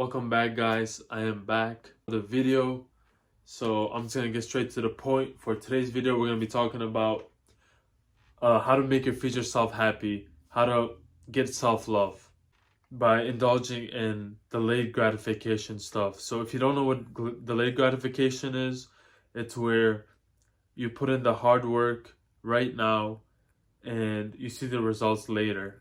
Welcome back, guys. I am back with the video. So I'm just gonna get straight to the point. For today's video, we're gonna be talking about how to make your future self happy, how to get self-love by indulging in delayed gratification stuff. So if you don't know what delayed gratification is, it's where you put in the hard work right now and you see the results later.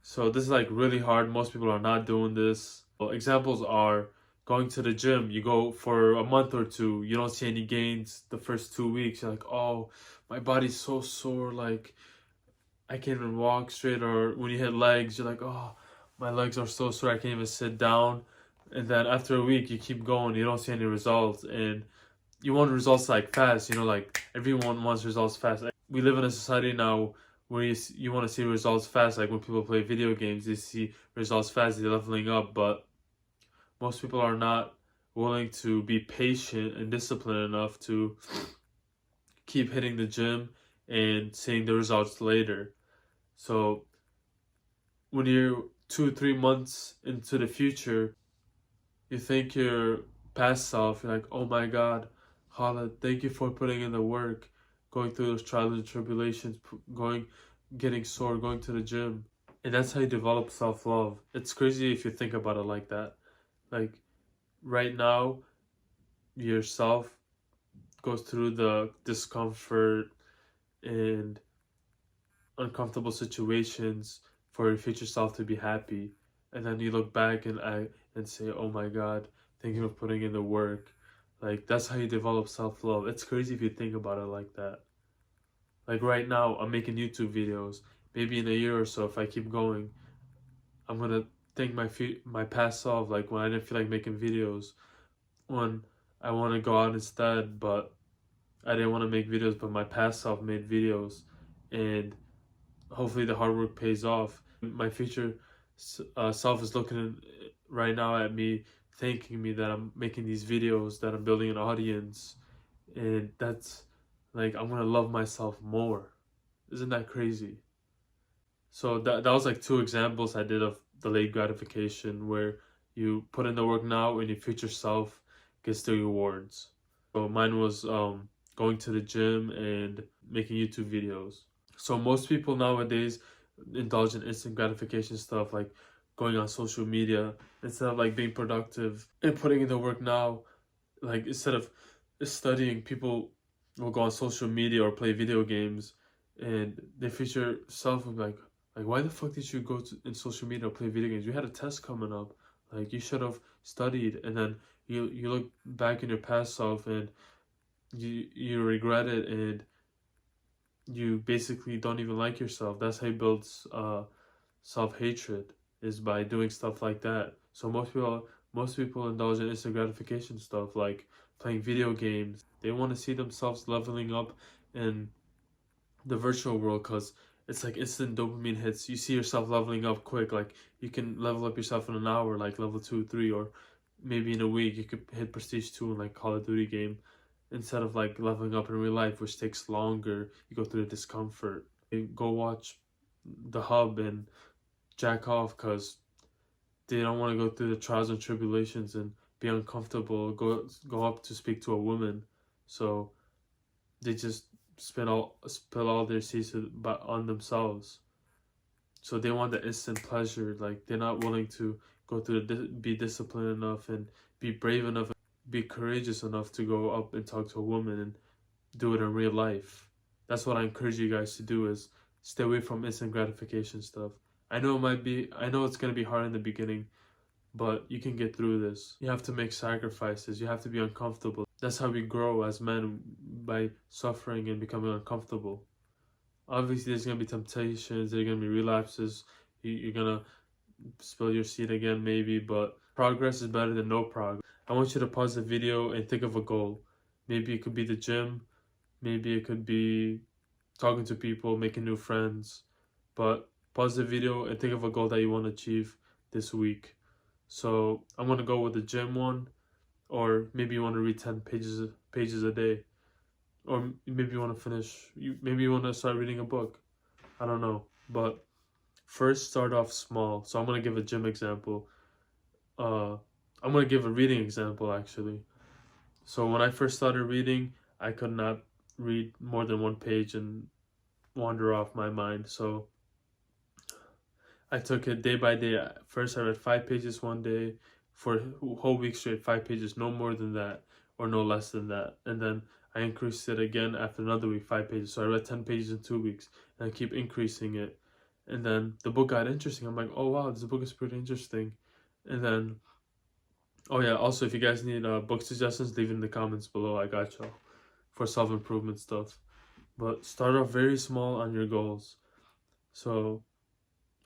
So this is like really hard. Most people are not doing this. Well, examples are going to the gym. You go for a month or two, you don't see any gains the first 2 weeks. You're like, oh, my body's so sore, like I can't even walk straight. Or when you hit legs, you're like, oh, my legs are so sore, I can't even sit down. And then after a week, you keep going, you don't see any results, and you want results like fast. Like everyone wants results fast. We live in a society now where you want to see results fast. Like when people play video games, they see results fast, they're leveling up. But most people are not willing to be patient and disciplined enough to keep hitting the gym and seeing the results later. So when you're 2 3 months into the future, you think your past self, you're like, oh my God, Khaled, thank you for putting in the work, going through those trials and tribulations, getting sore, going to the gym. And that's how you develop self-love. It's crazy if you think about it like that. Like right now, yourself goes through the discomfort and uncomfortable situations for your future self to be happy. And then you look back and say, oh my God, thank you for putting in the work. Like that's how you develop self-love. It's crazy if you think about it like that. Like right now, I'm making YouTube videos. Maybe in a year or so, if I keep going, I'm gonna thank my past self. Like when I didn't feel like making videos, when I want to go out instead, but I didn't want to make videos, but my past self made videos, and hopefully the hard work pays off. My future self is looking right now at me, thanking me that I'm making these videos, that I'm building an audience, and that's like I'm gonna love myself more. Isn't that crazy? So that was like two examples I did of delayed gratification, where you put in the work now and your future self gets the rewards. So mine was going to the gym and making YouTube videos. So most people nowadays indulge in instant gratification stuff, like going on social media instead of like being productive and putting in the work now. Like instead of studying, people will go on social media or play video games, and their future self will be like why the fuck did you go in social media or play video games? You had a test coming up. Like you should have studied. And then you look back in your past self and you regret it, and you basically don't even like yourself. That's how you build self-hatred, is by doing stuff like that. So most people indulge in instant gratification stuff, like playing video games. They want to see themselves leveling up in the virtual world because it's like instant dopamine hits. You see yourself leveling up quick. Like you can level up yourself in an hour, like level 2 3, or maybe in a week you could hit prestige 2 in like Call of Duty game, instead of like leveling up in real life, which takes longer. You go through the discomfort. You go watch the hub and jack off because they don't want to go through the trials and tribulations and be uncomfortable, go up to speak to a woman. So they just spill all their seeds on themselves. So they want the instant pleasure. Like they're not willing to go through be disciplined enough and be brave enough, be courageous enough to go up and talk to a woman and do it in real life. That's what I encourage you guys to do, is stay away from instant gratification stuff. I know it's gonna be hard in the beginning, but you can get through this. You have to make sacrifices. You have to be uncomfortable. That's how we grow as men, by suffering and becoming uncomfortable. Obviously, there's gonna be temptations. There's gonna be relapses. You're gonna spill your seed again, maybe, but progress is better than no progress. I want you to pause the video and think of a goal. Maybe it could be the gym. Maybe it could be talking to people, making new friends. But pause the video and think of a goal that you want to achieve this week. So I'm gonna go with the gym one, or maybe you want to read 10 pages a day, or maybe you want to maybe you want to start reading a book. I don't know, but first start off small. So I'm gonna give a gym example. I'm gonna give a reading example actually. So when I first started reading, I could not read more than one page and wander off my mind. So I took it day by day. First, I read 5 pages one day for a whole week straight, 5 pages, no more than that or no less than that. And then I increased it again after another week, 5 pages. So I read 10 pages in 2 weeks and I keep increasing it. And then the book got interesting. I'm like, oh wow, this book is pretty interesting. And then, oh yeah, also if you guys need book suggestions, leave it in the comments below. I got y'all for self-improvement stuff. But start off very small on your goals. So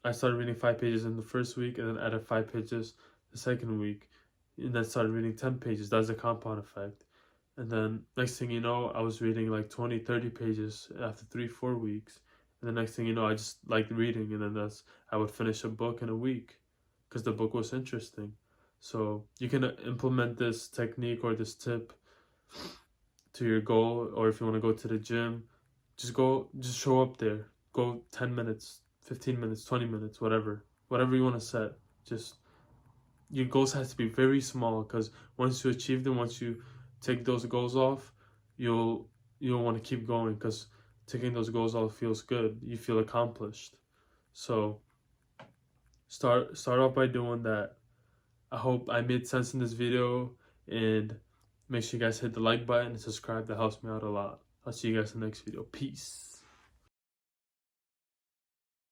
I started reading 5 pages in the first week and then added 5 pages the second week. And then started reading 10 pages. That's a compound effect. And then next thing you know, I was reading like 20, 30 pages after 3, 4 weeks. And the next thing you know, I just liked reading. And then I would finish a book in a week because the book was interesting. So you can implement this technique or this tip to your goal, or if you want to go to the gym, just show up there. Go 10 minutes, 15 minutes, 20 minutes, whatever you want to set. Just your goals has to be very small, because once you achieve them, once you take those goals off, you'll want to keep going, because taking those goals off feels good. You feel accomplished. So start off by doing that. I hope I made sense in this video, and make sure you guys hit the like button and subscribe. That helps me out a lot. I'll see you guys in the next video. Peace.